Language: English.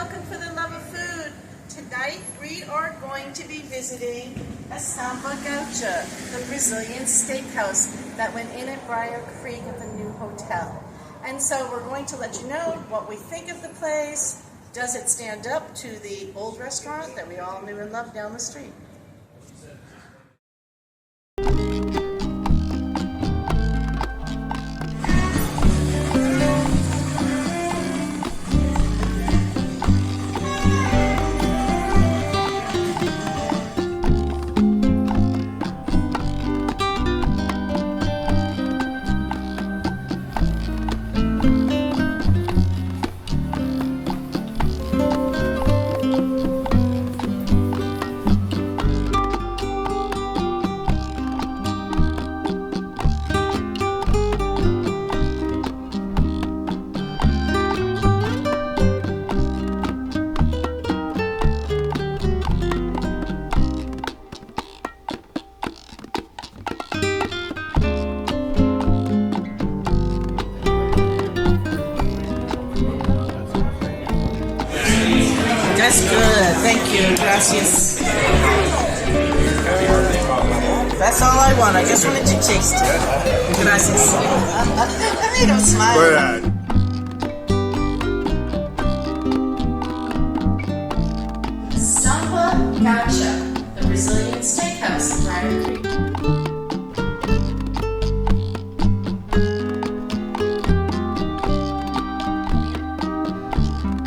welcome for the love of food. Tonight we are going to be visiting Estampa Gaucha, the Brazilian steakhouse that went in at Brier Creek at the new hotel. And so we're going to let you know what we think of the place. Does it stand up to the old restaurant that we all knew and loved down the street? That's good. Thank you. Gracias. That's all I want. I just wanted to taste it. Gracias. I made him smile. Estampa Gaucha, the Brazilian steakhouse, Brier Creek.